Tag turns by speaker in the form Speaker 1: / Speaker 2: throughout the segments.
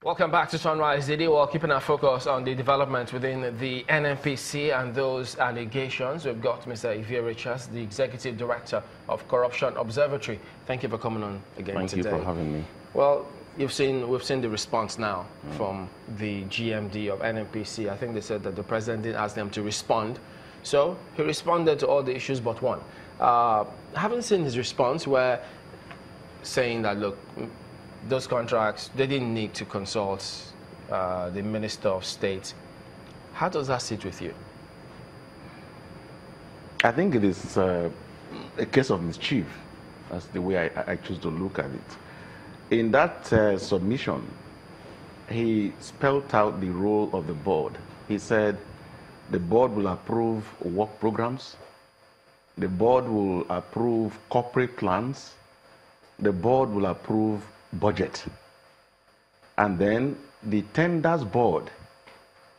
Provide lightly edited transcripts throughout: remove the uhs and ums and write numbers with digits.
Speaker 1: Welcome back to Sunrise Daily. We're keeping our focus on the development within the NNPC and those allegations. We've got Mr. Ivie, the Executive Director of Corruption Observatory. Thank you for coming on again today.
Speaker 2: Thank you for having me.
Speaker 1: Well, we've seen the response now from the GMD of NNPC. I think they said that the president didn't ask them to respond. So he responded to all the issues but one. I haven't seen his response where saying that, look, those contracts, they didn't need to consult the Minister of State. How does that sit with you?
Speaker 2: I think it is a case of mischief. That's the way I choose to look at it. In that submission, he spelled out the role of the board. He said the board will approve work programs, the board will approve corporate plans, the board will approve budget, and then the tenders board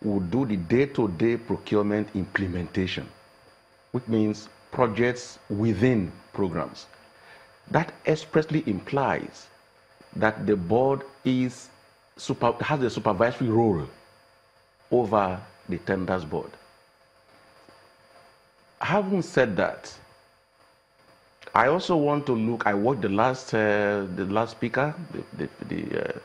Speaker 2: will do the day-to-day procurement implementation, which means projects within programs. That expressly implies that the board has a supervisory role over the tenders board. Having said that, I also want to look. I watched the last speaker, the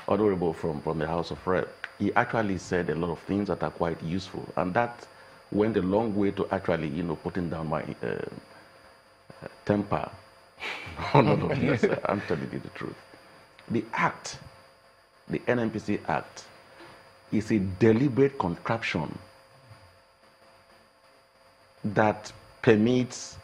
Speaker 2: honorable from the House of Rep. He actually said a lot of things that are quite useful, and that went a long way to actually, putting down my temper. On all of this. I'm telling you the truth. The act, the NNPC Act, is a deliberate contraption that permits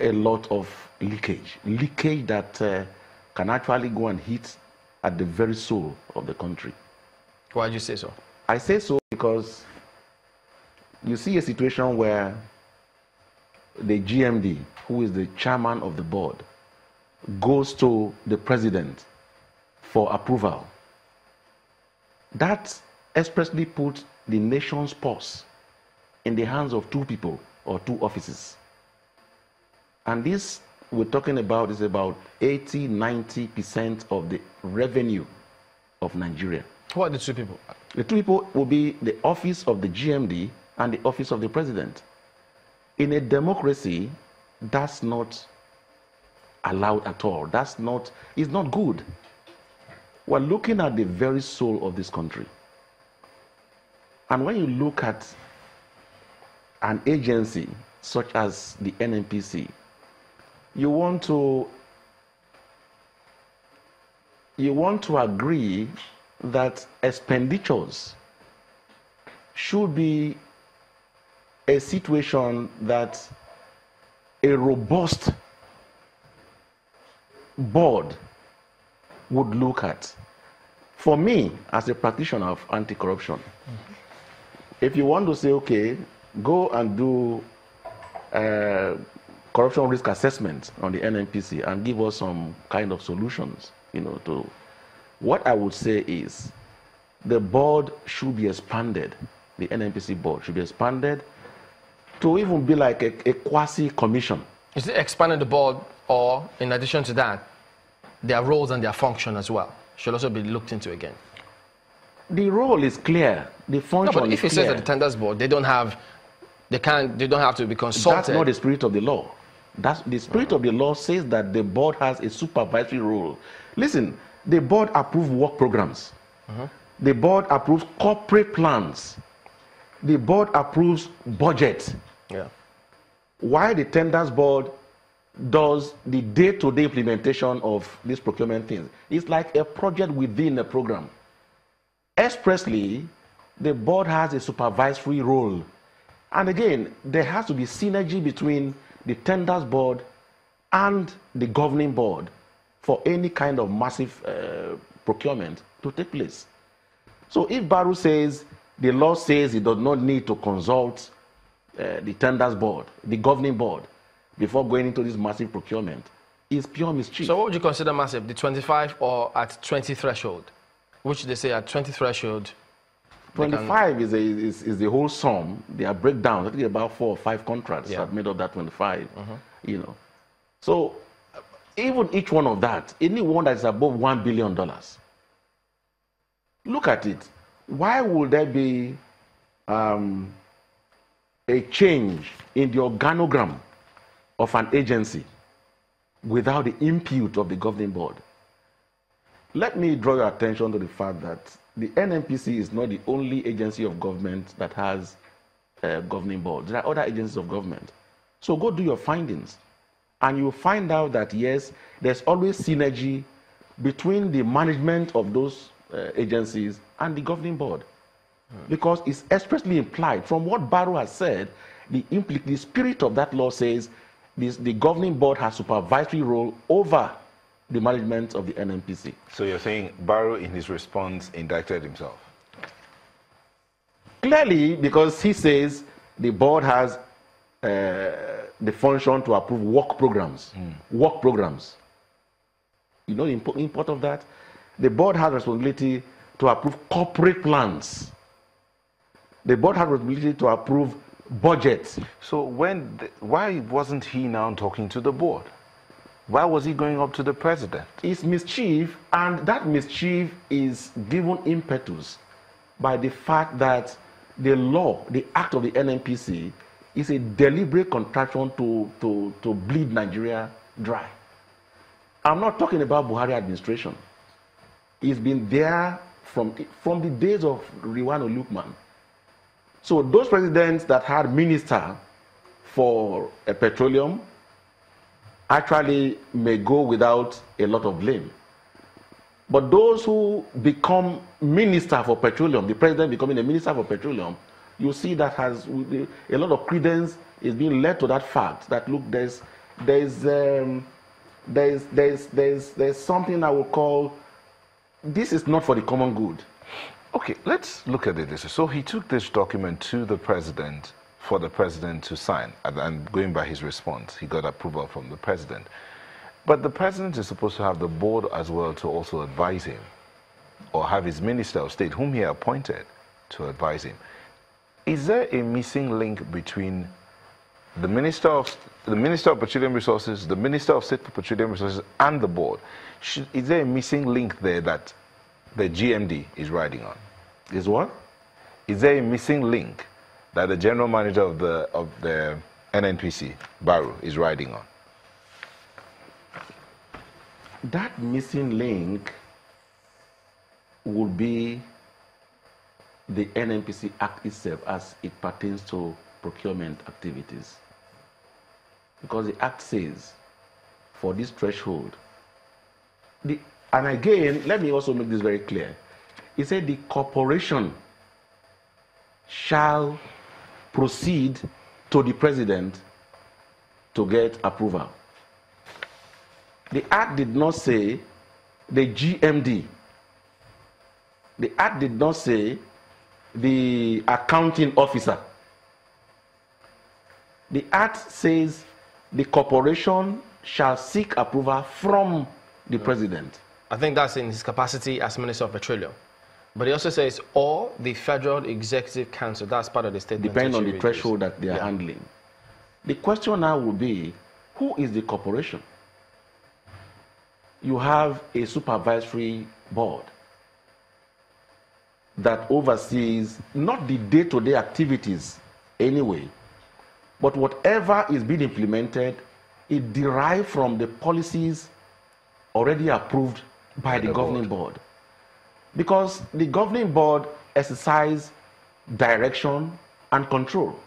Speaker 2: a lot of leakage that can actually go and hit at the very soul of the country.
Speaker 1: Why do you say so?
Speaker 2: I say so because you see a situation where the GMD, who is the chairman of the board, goes to the president for approval. That expressly puts the nation's purse in the hands of two people or two offices. And this we're talking about is about 80–90% of the revenue of Nigeria.
Speaker 1: Who are the two people?
Speaker 2: The two people will be the office of the GMD and the office of the president. In a democracy, that's not allowed at all. It's not good. We're looking at the very soul of this country. And when you look at an agency such as the NNPC, you want to agree that expenditures should be a situation that a robust board would look at. For me, as a practitioner of anti-corruption, if you want to say, okay, go and do corruption risk assessment on the NNPC and give us some kind of solutions, to what I would say is the board should be expanded. The NNPC board should be expanded to even be like a quasi-commission.
Speaker 1: Is it expanding the board, or in addition to that, their roles and their function as well should also be looked into again?
Speaker 2: The role is clear. The function is clear.
Speaker 1: No, but if it says that the tenders board, they don't have to be consulted.
Speaker 2: That's not the spirit of the law. The spirit of the law says that the board has a supervisory role. Listen, the board approves work programs. The board approves corporate plans. The board approves budget.
Speaker 1: Yeah.
Speaker 2: Why the tenders board does the day-to-day implementation of these procurement things? It's like a project within a program. Expressly, the board has a supervisory role. And again, there has to be synergy between the tenders board and the governing board for any kind of massive procurement to take place. So if Baru says, the law says he does not need to consult the tenders board, the governing board, before going into this massive procurement, it's pure mischief.
Speaker 1: So what would you consider massive, the 25 or at 20 threshold? Which they say at 20 threshold,
Speaker 2: 25 is the whole sum. They are breakdowns. I think about 4 or 5 contracts that made up that 25. So even each one of that, any one that is above $1 billion, Look at it. Why would there be a change in the organogram of an agency without the input of the governing board? Let me draw your attention to the fact that the NNPC is not the only agency of government that has a governing board. There are other agencies of government. So go do your findings, and you'll find out that, yes, there's always synergy between the management of those agencies and the governing board. Because it's expressly implied from what Barrow has said, the spirit of that law says the governing board has supervisory role over the management of the NNPC.
Speaker 3: So you're saying Barrow, in his response, indicted himself?
Speaker 2: Clearly, because he says the board has the function to approve work programs. Work programs. You know the import of that? The board has responsibility to approve corporate plans. The board has responsibility to approve budgets.
Speaker 3: So why wasn't he now talking to the board? Why was he going up to the president?
Speaker 2: It's mischief, and that mischief is given impetus by the fact that the law, the act of the NNPC, is a deliberate contraption to bleed Nigeria dry. I'm not talking about Buhari administration. It's been there from the days of Riwan Olukman. So those presidents that had minister for petroleum actually may go without a lot of blame. But those who become minister for petroleum, the president becoming a minister for petroleum, you see that has a lot of credence is being led to that fact that, look, there's something I will call, this is not for the common good.
Speaker 3: Okay, let's look at it this way. So he took this document to the president for the president to sign, and going by his response, he got approval from the president. But the president is supposed to have the board as well to also advise him, or have his minister of state, whom he appointed, to advise him. Is there a missing link between the Minister of Petroleum Resources, the Minister of State for Petroleum Resources, and the board? Is there a missing link there that the GMD is riding on?
Speaker 2: Is what?
Speaker 3: Is there a missing link that the general manager of the NNPC, Barrow, is riding on?
Speaker 2: That missing link would be the NNPC Act itself as it pertains to procurement activities. Because the Act says, for this threshold, and again, let me also make this very clear. It said the corporation shall proceed to the president to get approval. The Act did not say the GMD. The Act did not say the accounting officer. The Act says the corporation shall seek approval from the president.
Speaker 1: I think that's in his capacity as Minister of Petroleum. But he also says, or the Federal Executive Council, that's part of the statement.
Speaker 2: Depending on the threshold that they are handling. The question now would be, who is the corporation? You have a supervisory board that oversees not the day-to-day activities anyway, but whatever is being implemented, it derived from the policies already approved by the governing board. Because the governing board exercises direction and control.